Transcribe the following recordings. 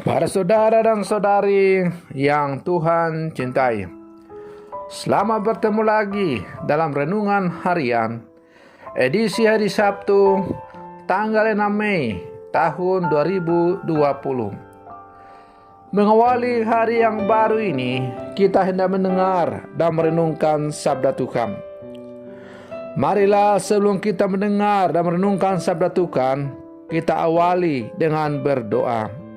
Para saudara dan saudari yang Tuhan cintai, selamat bertemu lagi dalam Renungan Harian, edisi hari Sabtu, tanggal 6 Mei tahun 2020. Mengawali hari yang baru ini, kita hendak mendengar dan merenungkan sabda Tuhan. Marilah sebelum kita mendengar dan merenungkan sabda Tuhan, kita awali dengan berdoa.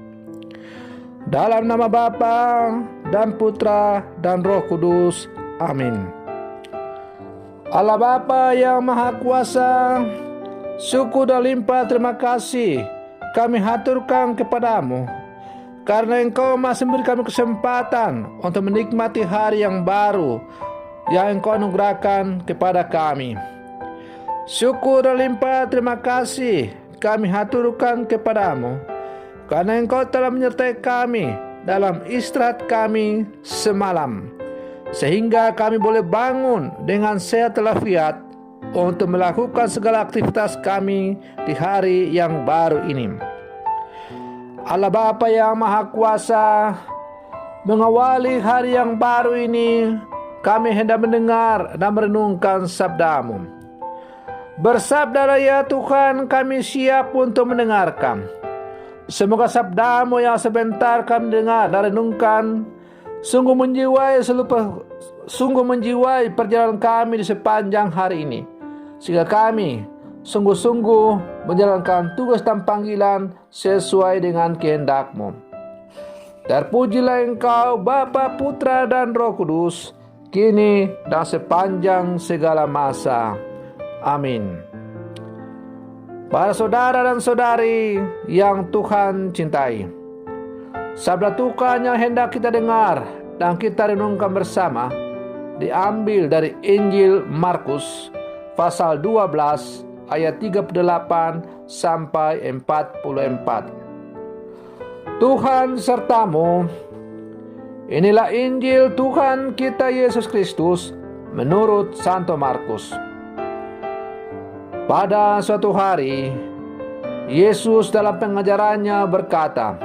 Dalam nama Bapa dan Putra dan Roh Kudus. Amin. Allah Bapa yang Maha Kuasa, syukur dan limpah terima kasih kami haturkan kepadamu, karena Engkau masih memberi kami kesempatan untuk menikmati hari yang baru yang Engkau anugerahkan kepada kami. Syukur dan limpah terima kasih kami haturkan kepadamu, karena Engkau telah menyertai kami dalam istirahat kami semalam, sehingga kami boleh bangun dengan sehat walafiat untuk melakukan segala aktivitas kami di hari yang baru ini. Allah Bapa yang Maha Kuasa, mengawali hari yang baru ini, kami hendak mendengar dan merenungkan sabda-Mu. Bersabdalah ya Tuhan, kami siap untuk mendengarkan. Semoga sabda-Mu yang sebentar kami dengar dan renungkan sungguh menjiwai perjalanan kami di sepanjang hari ini, sehingga kami sungguh-sungguh menjalankan tugas dan panggilan sesuai dengan kehendak-Mu. Terpujilah Engkau Bapa, Putra dan Roh Kudus, kini dan sepanjang segala masa. Amin. Para saudara dan saudari yang Tuhan cintai, sabda Tuhan yang hendak kita dengar dan kita renungkan bersama diambil dari Injil Markus pasal 12 ayat 38 sampai 44. Tuhan sertamu. Inilah Injil Tuhan kita Yesus Kristus menurut Santo Markus. Pada suatu hari, Yesus dalam pengajarannya berkata,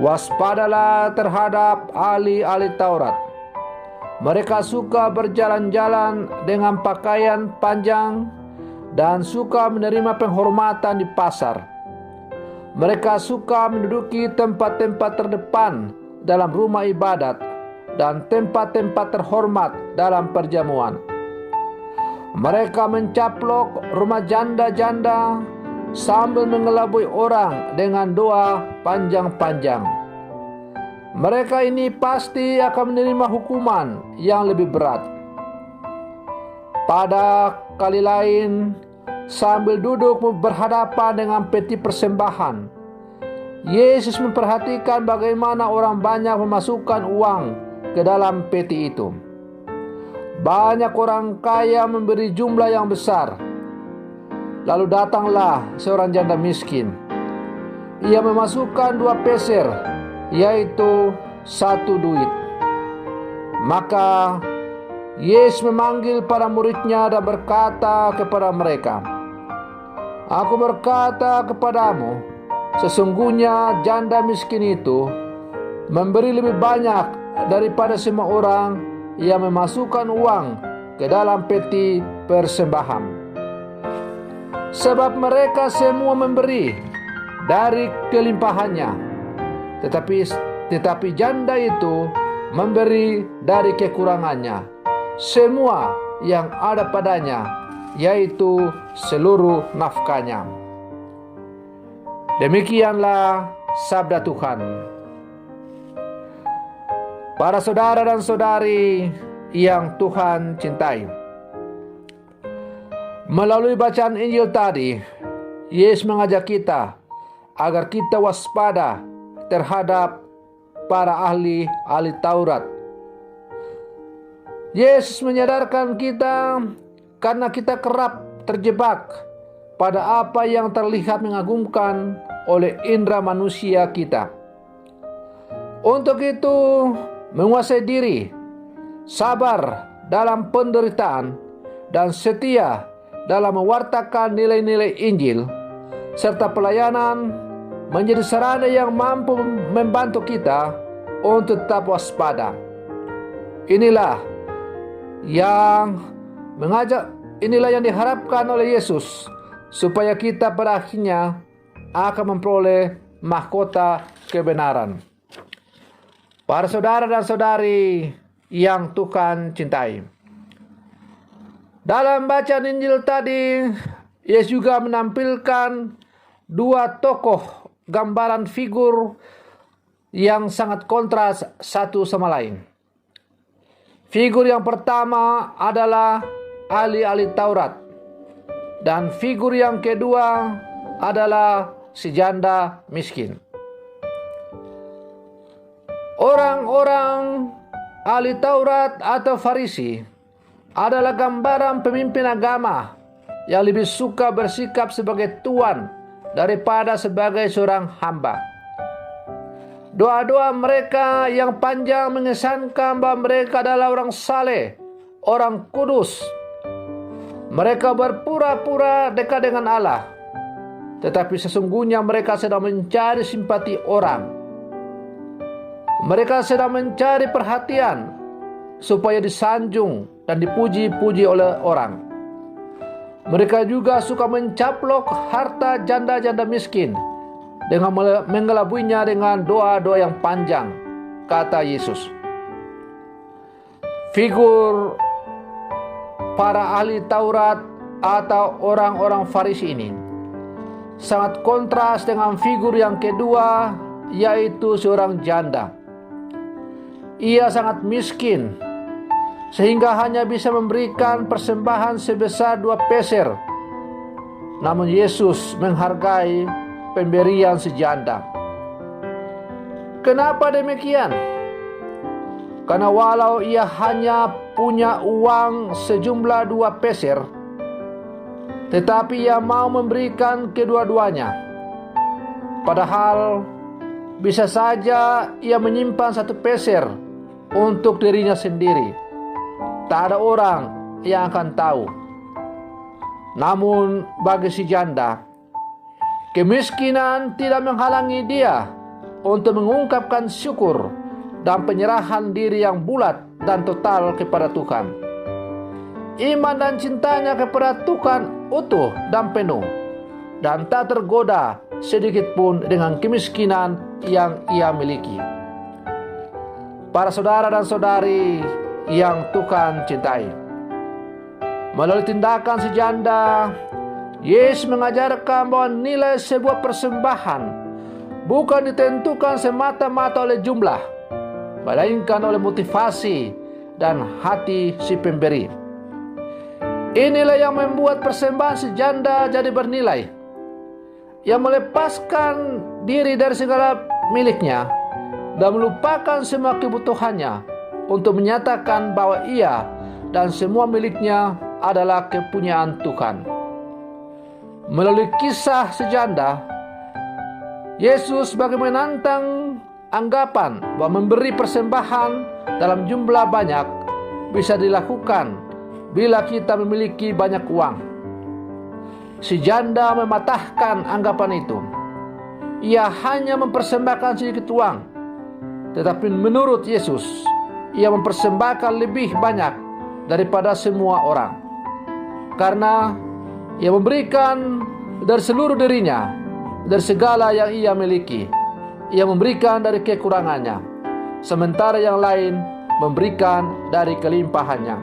"Waspadalah terhadap ahli-ahli Taurat. Mereka suka berjalan-jalan dengan pakaian panjang dan suka menerima penghormatan di pasar. Mereka suka menduduki tempat-tempat terdepan dalam rumah ibadat dan tempat-tempat terhormat dalam perjamuan. Mereka mencaplok rumah janda-janda sambil mengelabui orang dengan doa panjang-panjang. Mereka ini pasti akan menerima hukuman yang lebih berat." Pada kali lain, sambil duduk berhadapan dengan peti persembahan, Yesus memperhatikan bagaimana orang banyak memasukkan uang ke dalam peti itu. Banyak orang kaya memberi jumlah yang besar. Lalu datanglah seorang janda miskin. Ia memasukkan 2 peser, yaitu 1 duit. Maka Yesus memanggil para muridnya dan berkata kepada mereka, "Aku berkata kepadamu, sesungguhnya janda miskin itu memberi lebih banyak daripada semua orang yang memasukkan uang ke dalam peti persembahan. Sebab mereka semua memberi dari kelimpahannya, tetapi janda itu memberi dari kekurangannya, semua yang ada padanya, yaitu seluruh nafkahnya." Demikianlah sabda Tuhan. Para saudara dan saudari yang Tuhan cintai, melalui bacaan Injil tadi, Yesus mengajak kita agar kita waspada terhadap para ahli Taurat. Yesus menyadarkan kita karena kita kerap terjebak pada apa yang terlihat mengagumkan oleh indera manusia kita. Untuk itu, menguasai diri, sabar dalam penderitaan, dan setia dalam mewartakan nilai-nilai Injil, serta pelayanan menjadi sarana yang mampu membantu kita untuk tetap waspada. Inilah yang diharapkan oleh Yesus, supaya kita pada akhirnya akan memperoleh mahkota kebenaran. Para saudara dan saudari yang Tuhan cintai, dalam bacaan Injil tadi, Yesus juga menampilkan dua tokoh gambaran figur yang sangat kontras satu sama lain. Figur yang pertama adalah ahli-ahli Taurat, dan figur yang kedua adalah si janda miskin. Orang-orang ahli Taurat atau Farisi adalah gambaran pemimpin agama yang lebih suka bersikap sebagai tuan daripada sebagai seorang hamba. Doa-doa mereka yang panjang mengesankan bahwa mereka adalah orang saleh, orang kudus. Mereka berpura-pura dekat dengan Allah, tetapi sesungguhnya mereka sedang mencari simpati orang. Mereka sedang mencari perhatian supaya disanjung dan dipuji-puji oleh orang. Mereka juga suka mencaplok harta janda-janda miskin dengan mengelabuinya dengan doa-doa yang panjang, kata Yesus. Figur para ahli Taurat atau orang-orang Farisi ini sangat kontras dengan figur yang kedua, yaitu seorang janda. Ia sangat miskin, sehingga hanya bisa memberikan persembahan sebesar 2 peser. Namun Yesus menghargai pemberian si janda. Kenapa demikian? Karena walau ia hanya punya uang sejumlah 2 peser, tetapi ia mau memberikan kedua-duanya. Padahal bisa saja ia menyimpan 1 peser untuk dirinya sendiri. Tak ada orang yang akan tahu. Namun bagi si janda, kemiskinan tidak menghalangi dia untuk mengungkapkan syukur dan penyerahan diri yang bulat dan total kepada Tuhan. Iman dan cintanya kepada Tuhan utuh dan penuh, dan tak tergoda sedikit pun dengan kemiskinan yang ia miliki. Para saudara dan saudari yang Tuhan cintai, melalui tindakan si janda, Yesus mengajarkan bahwa nilai sebuah persembahan bukan ditentukan semata-mata oleh jumlah, melainkan oleh motivasi dan hati si pemberi. Inilah yang membuat persembahan si janda jadi bernilai, yang melepaskan diri dari segala miliknya dan melupakan semua kebutuhannya untuk menyatakan bahwa ia dan semua miliknya adalah kepunyaan Tuhan. Melalui kisah si janda, Yesus bagi menantang anggapan bahwa memberi persembahan dalam jumlah banyak bisa dilakukan bila kita memiliki banyak uang. Si janda mematahkan anggapan itu. Ia hanya mempersembahkan sedikit uang, tetapi menurut Yesus, ia mempersembahkan lebih banyak daripada semua orang, karena ia memberikan dari seluruh dirinya, dari segala yang ia miliki. Ia memberikan dari kekurangannya, sementara yang lain memberikan dari kelimpahannya.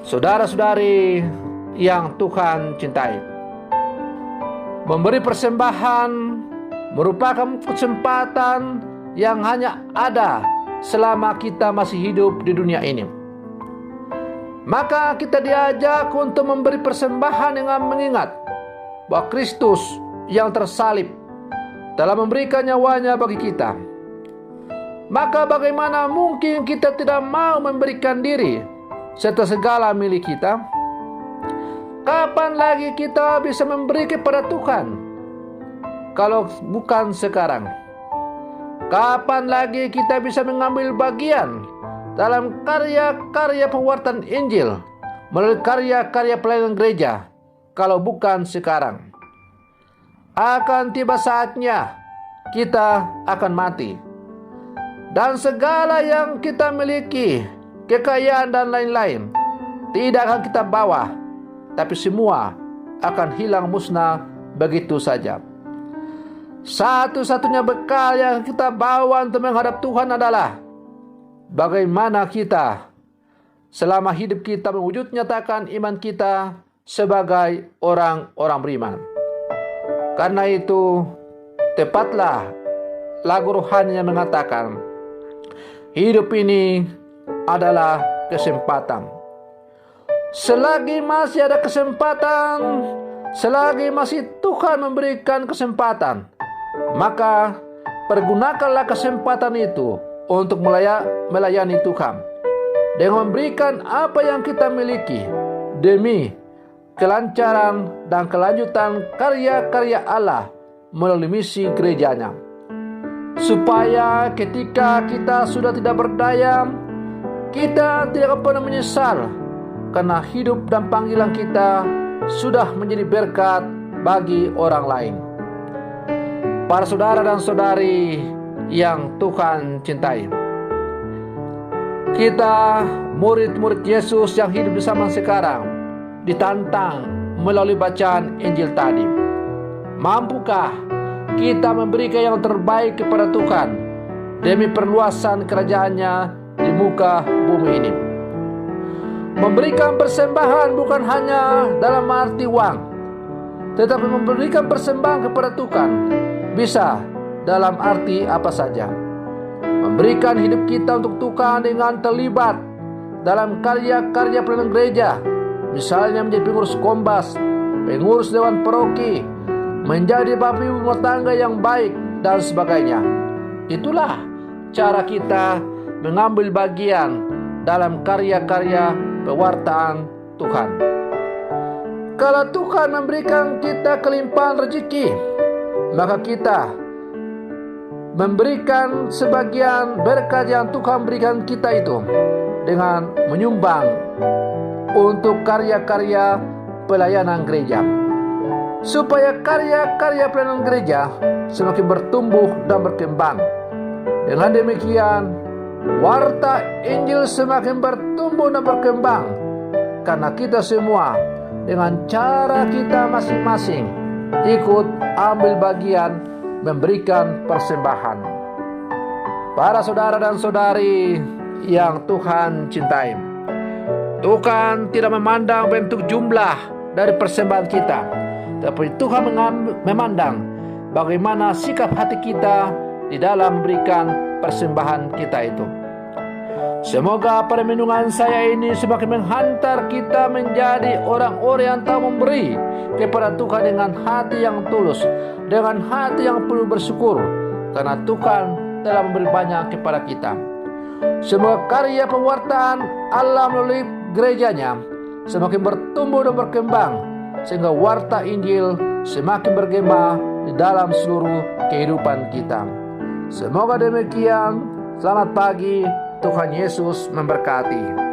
Saudara-saudari yang Tuhan cintai, memberi persembahan merupakan kesempatan yang hanya ada selama kita masih hidup di dunia ini. Maka kita diajak untuk memberi persembahan dengan mengingat bahwa Kristus yang tersalib telah memberikan nyawanya bagi kita. Maka bagaimana mungkin kita tidak mau memberikan diri serta segala milik kita? Kapan lagi kita bisa memberi kepada Tuhan kalau bukan sekarang? Kapan lagi kita bisa mengambil bagian dalam karya-karya pewartaan Injil melalui karya-karya pelayanan gereja kalau bukan sekarang? akan tiba saatnya kita akan mati. Dan segala yang kita miliki, kekayaan dan lain-lain, tidak akan kita bawa, tapi semua akan hilang musnah begitu saja. Satu-satunya bekal yang kita bawa untuk menghadap Tuhan adalah bagaimana kita selama hidup kita mewujud nyatakan iman kita sebagai orang-orang beriman. Karena itu, tepatlah lagu rohani yang mengatakan, hidup ini adalah kesempatan. Selagi masih ada kesempatan, selagi masih Tuhan memberikan kesempatan, maka pergunakanlah kesempatan itu untuk melayani Tuhan dengan memberikan apa yang kita miliki demi kelancaran dan kelanjutan karya-karya Allah melalui misi gerejanya. Supaya ketika kita sudah tidak berdaya, kita tidak akan pernah menyesal, karena hidup dan panggilan kita sudah menjadi berkat bagi orang lain. Para saudara dan saudari yang Tuhan cintai, kita murid-murid Yesus yang hidup di zaman sekarang ditantang melalui bacaan Injil tadi. Mampukah kita memberikan yang terbaik kepada Tuhan demi perluasan kerajaan-Nya di muka bumi ini? Memberikan persembahan bukan hanya dalam arti uang, tetapi memberikan persembahan kepada Tuhan bisa dalam arti apa saja. Memberikan hidup kita untuk Tuhan dengan terlibat dalam karya-karya pelayanan gereja, misalnya menjadi pengurus kombas, pengurus dewan paroki, menjadi bapak ibu rumah tangga yang baik, dan sebagainya. Itulah cara kita mengambil bagian dalam karya-karya pewartaan Tuhan. Kalau Tuhan memberikan kita kelimpahan rezeki, maka kita memberikan sebagian berkat yang Tuhan berikan kita itu dengan menyumbang untuk karya-karya pelayanan gereja, supaya karya-karya pelayanan gereja semakin bertumbuh dan berkembang. Dengan demikian, warta Injil semakin bertumbuh dan berkembang, karena kita semua dengan cara kita masing-masing ikut ambil bagian memberikan persembahan. Para saudara dan saudari yang Tuhan cintai, Tuhan tidak memandang bentuk jumlah dari persembahan kita, tapi Tuhan memandang bagaimana sikap hati kita di dalam memberikan persembahan kita itu. Semoga permenungan saya ini semakin menghantar kita menjadi orang-orang yang tahu memberi kepada Tuhan dengan hati yang tulus, dengan hati yang penuh bersyukur, karena Tuhan telah memberi banyak kepada kita. Semoga karya pewartaan Allah melalui gerejanya semakin bertumbuh dan berkembang, sehingga warta Injil semakin bergema di dalam seluruh kehidupan kita. Semoga demikian. Selamat pagi. Tuhan Yesus memberkati.